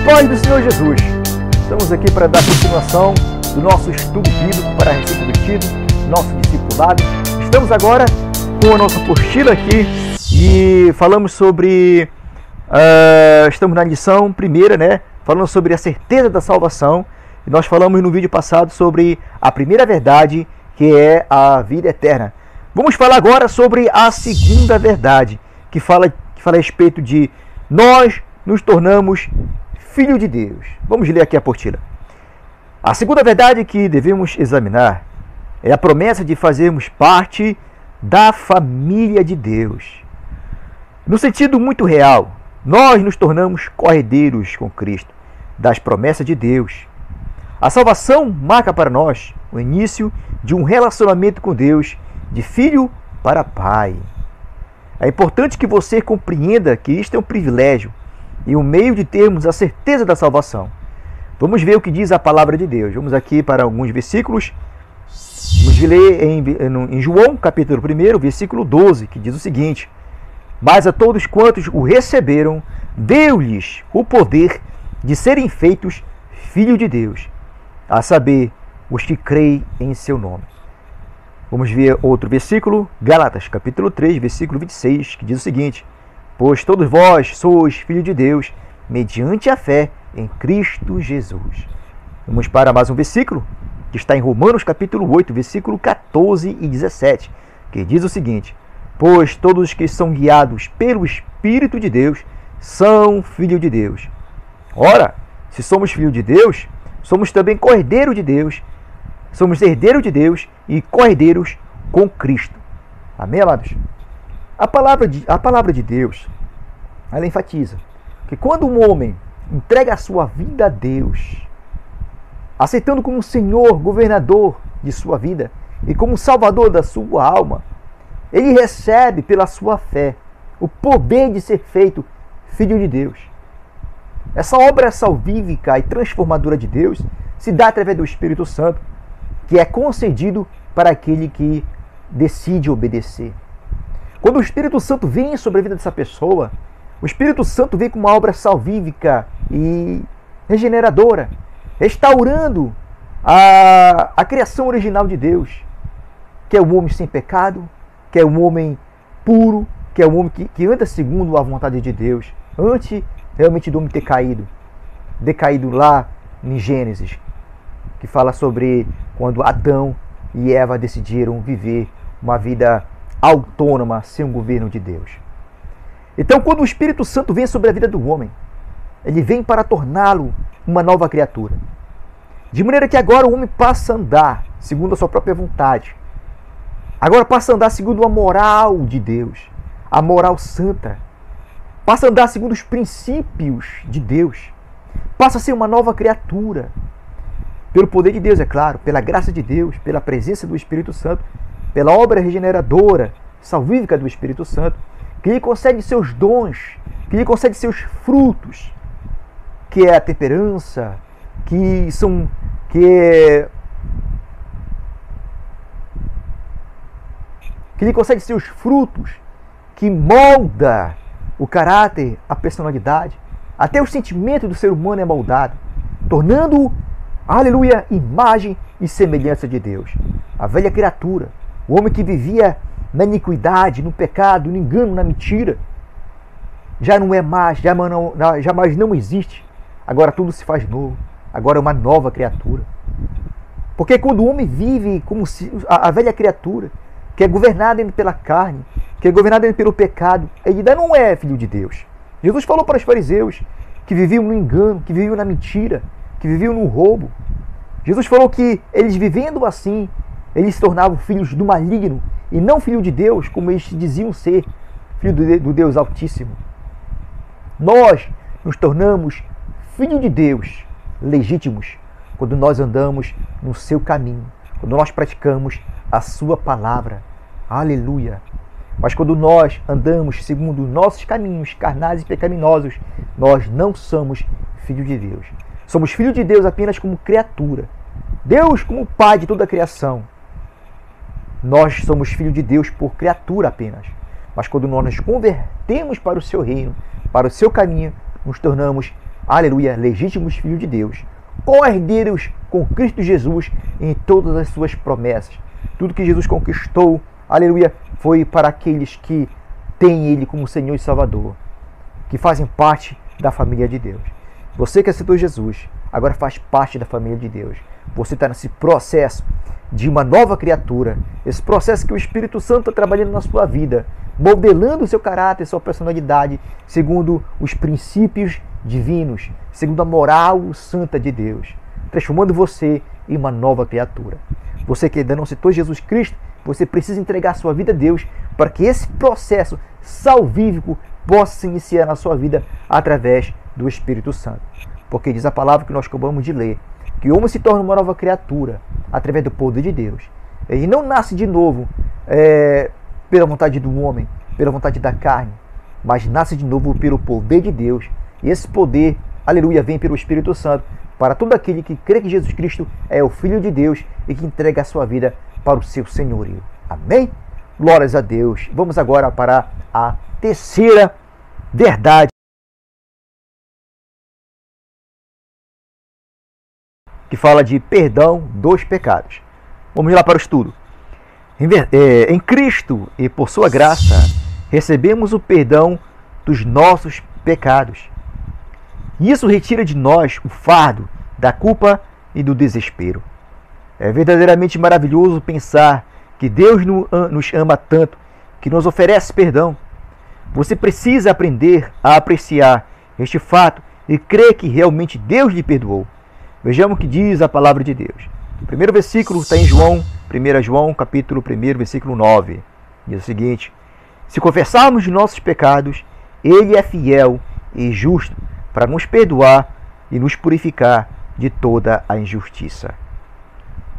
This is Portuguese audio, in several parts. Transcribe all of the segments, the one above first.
paz do Senhor Jesus. Estamos aqui para dar continuação do nosso estudo bíblico para recém-convertido, nosso discipulado. Estamos agora com a nossa apostila aqui e falamos sobre... estamos na lição primeira, né? Falando sobre a certeza da salvação. E nós falamos no vídeo passado sobre a primeira verdade, que é a vida eterna. Vamos falar agora sobre a segunda verdade, que fala a respeito de nós nos tornamos filho de Deus. Vamos ler aqui a apostila. A segunda verdade que devemos examinar é a promessa de fazermos parte da família de Deus. No sentido muito real, nós nos tornamos cordeiros com Cristo das promessas de Deus. A salvação marca para nós o início de um relacionamento com Deus, de filho para pai. É importante que você compreenda que isto é um privilégio e um meio de termos a certeza da salvação. Vamos ver o que diz a palavra de Deus. Vamos aqui para alguns versículos. Vamos ler em João, capítulo 1, versículo 12, que diz o seguinte: mas a todos quantos o receberam, deu-lhes o poder de serem feitos filhos de Deus, a saber, os que creem em seu nome. Vamos ver outro versículo, Gálatas, capítulo 3, versículo 26, que diz o seguinte: pois todos vós sois filhos de Deus, mediante a fé em Cristo Jesus. Vamos para mais um versículo, que está em Romanos, capítulo 8, versículo 14 e 17, que diz o seguinte: pois todos os que são guiados pelo Espírito de Deus são filhos de Deus. Ora, se somos filhos de Deus, somos também cordeiros de Deus, somos herdeiros de Deus e cordeiros com Cristo. Amém, amados? A palavra de Deus, ela enfatiza que quando um homem entrega a sua vida a Deus, aceitando como Senhor, governador de sua vida e como Salvador da sua alma, ele recebe pela sua fé o poder de ser feito filho de Deus. Essa obra salvífica e transformadora de Deus se dá através do Espírito Santo, que é concedido para aquele que decide obedecer. Quando o Espírito Santo vem sobre a vida dessa pessoa, o Espírito Santo vem com uma obra salvífica e regeneradora, restaurando a criação original de Deus, que é um homem sem pecado, que é um homem puro, que é um homem que anda segundo a vontade de Deus, antes realmente do homem ter decaído lá em Gênesis, que fala sobre quando Adão e Eva decidiram viver uma vida autônoma, sem o governo de Deus. Então, quando o Espírito Santo vem sobre a vida do homem, ele vem para torná-lo uma nova criatura. De maneira que agora o homem passa a andar segundo a sua própria vontade. Agora passa a andar segundo a moral de Deus, a moral santa. Passa a andar segundo os princípios de Deus. Passa a ser uma nova criatura. Pelo poder de Deus, é claro, pela graça de Deus, pela presença do Espírito Santo, pela obra regeneradora, salvífica do Espírito Santo, que lhe concede seus dons, que lhe concede seus frutos, que é a temperança, que lhe concede seus frutos, que molda o caráter, a personalidade, até o sentimento do ser humano é moldado, tornando-o, aleluia, imagem e semelhança de Deus. A velha criatura, o homem que vivia na iniquidade, no pecado, no engano, na mentira, já não é mais, jamais não existe. Agora tudo se faz novo. Agora é uma nova criatura. Porque quando o homem vive como a velha criatura, que é governada pela carne, que é governada pelo pecado, ele ainda não é filho de Deus. Jesus falou para os fariseus que viviam no engano, que viviam na mentira, que viviam no roubo. Jesus falou que eles vivendo assim, eles se tornavam filhos do maligno e não filho de Deus, como eles diziam ser, filho do Deus Altíssimo. Nós nos tornamos filhos de Deus legítimos quando nós andamos no seu caminho, quando nós praticamos a sua palavra. Aleluia! Mas quando nós andamos segundo nossos caminhos carnais e pecaminosos, nós não somos filhos de Deus. Somos filhos de Deus apenas como criatura. Deus como Pai de toda a criação. Nós somos filhos de Deus por criatura apenas. Mas quando nós nos convertemos para o seu reino, para o seu caminho, nos tornamos aleluia, legítimos filhos de Deus, co-herdeiros com Cristo Jesus em todas as suas promessas. Tudo que Jesus conquistou, aleluia, foi para aqueles que têm Ele como Senhor e Salvador, que fazem parte da família de Deus. Você que aceitou Jesus, agora faz parte da família de Deus. Você está nesse processo de uma nova criatura, esse processo que o Espírito Santo está trabalhando na sua vida, modelando o seu caráter, sua personalidade, segundo os princípios divinos, segundo a moral santa de Deus, transformando você em uma nova criatura. Você que ainda não aceitou Jesus Cristo, você precisa entregar sua vida a Deus para que esse processo salvífico possa se iniciar na sua vida através do Espírito Santo. Porque diz a palavra que nós acabamos de ler, que o homem se torna uma nova criatura através do poder de Deus. Ele não nasce de novo pela vontade do homem, pela vontade da carne, mas nasce de novo pelo poder de Deus. E esse poder, aleluia, vem pelo Espírito Santo para todo aquele que crê que Jesus Cristo é o Filho de Deus e que entrega a sua vida para o seu senhorio. Amém? Glórias a Deus. Vamos agora para a terceira verdade, que fala de perdão dos pecados. Vamos lá para o estudo. Em Cristo e por sua graça, recebemos o perdão dos nossos pecados. Isso retira de nós o fardo da culpa e do desespero. É verdadeiramente maravilhoso pensar que Deus nos ama tanto que nos oferece perdão. Você precisa aprender a apreciar este fato e crer que realmente Deus lhe perdoou. Vejamos o que diz a palavra de Deus. O primeiro versículo está em João, 1 João, capítulo 1, versículo 9. Diz o seguinte: se confessarmos os nossos pecados, Ele é fiel e justo para nos perdoar e nos purificar de toda a injustiça.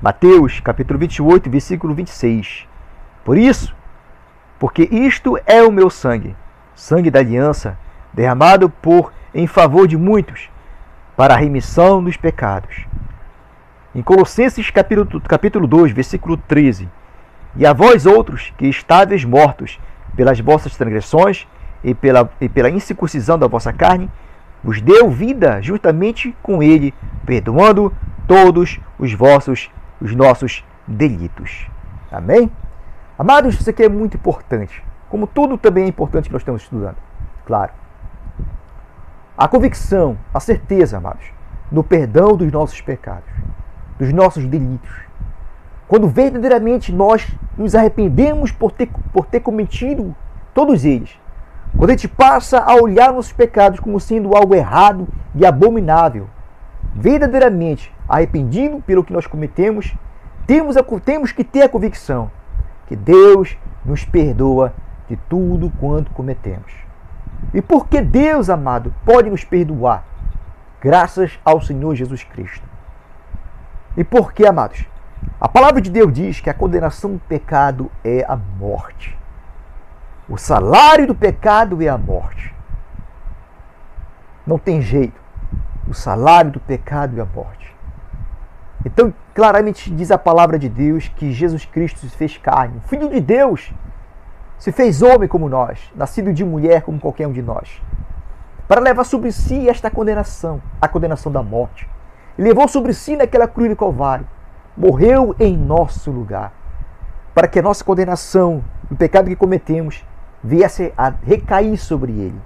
Mateus, capítulo 28, versículo 26. Por isso, porque isto é o meu sangue, sangue da aliança, derramado em favor de muitos, para a remissão dos pecados. Em Colossenses capítulo 2, versículo 13. E a vós outros que estáveis mortos pelas vossas transgressões e pela incircuncisão da vossa carne, vos deu vida juntamente com ele, perdoando todos os nossos delitos. Amém? Amados, isso aqui é muito importante. Como tudo também é importante que nós estamos estudando. Claro. A convicção, a certeza, amados, no perdão dos nossos pecados, dos nossos delitos. Quando verdadeiramente nós nos arrependemos por ter cometido todos eles. Quando a gente passa a olhar nossos pecados como sendo algo errado e abominável, verdadeiramente arrependido pelo que nós cometemos, temos que ter a convicção que Deus nos perdoa de tudo quanto cometemos. E por que Deus, amado, pode nos perdoar? Graças ao Senhor Jesus Cristo. E por que, amados? A palavra de Deus diz que a condenação do pecado é a morte. O salário do pecado é a morte. Não tem jeito. O salário do pecado é a morte. Então, claramente diz a palavra de Deus que Jesus Cristo se fez carne. O Filho de Deus se fez homem como nós, nascido de mulher como qualquer um de nós, para levar sobre si esta condenação, a condenação da morte. Ele levou sobre si naquela cruz do Calvário. Morreu em nosso lugar, para que a nossa condenação do pecado que cometemos viesse a recair sobre ele,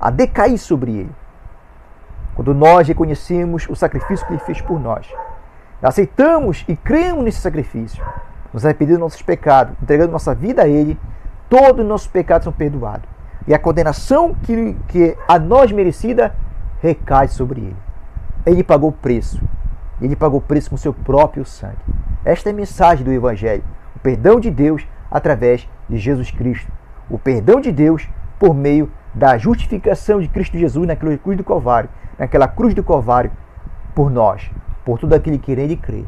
a decair sobre ele. Quando nós reconhecemos o sacrifício que ele fez por nós, aceitamos e cremos nesse sacrifício, nos arrependendo dos nossos pecados, entregando nossa vida a ele, todos os nossos pecados são perdoados. E a condenação que a nós merecida recai sobre ele. Ele pagou o preço. Ele pagou o preço com seu próprio sangue. Esta é a mensagem do Evangelho. O perdão de Deus através de Jesus Cristo. O perdão de Deus por meio da justificação de Cristo Jesus naquela cruz do Calvário. Naquela cruz do Calvário por nós. Por todo aquele que nele crê.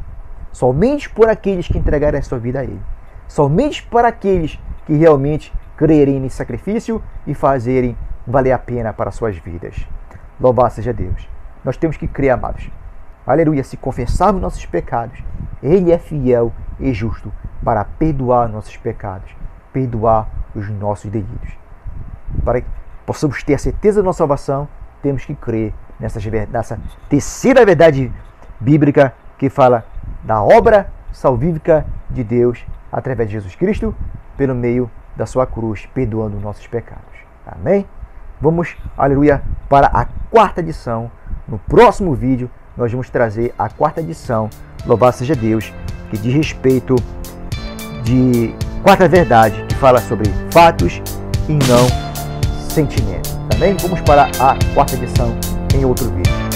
Somente por aqueles que entregarem a sua vida a ele. Somente para aqueles que realmente crerem nesse sacrifício e fazerem valer a pena para suas vidas. Louvado seja Deus. Nós temos que crer, amados. Aleluia, se confessarmos nossos pecados, Ele é fiel e justo para perdoar nossos pecados, perdoar os nossos delitos. Para que possamos ter a certeza da nossa salvação, temos que crer nessa terceira verdade bíblica que fala da obra salvífica de Deus através de Jesus Cristo, pelo meio da sua cruz, perdoando nossos pecados. Amém? Vamos, aleluia, para a quarta edição. No próximo vídeo, nós vamos trazer a quarta edição, louvado seja Deus, que diz respeito de quarta verdade, que fala sobre fatos e não sentimentos. Também vamos para a quarta edição em outro vídeo.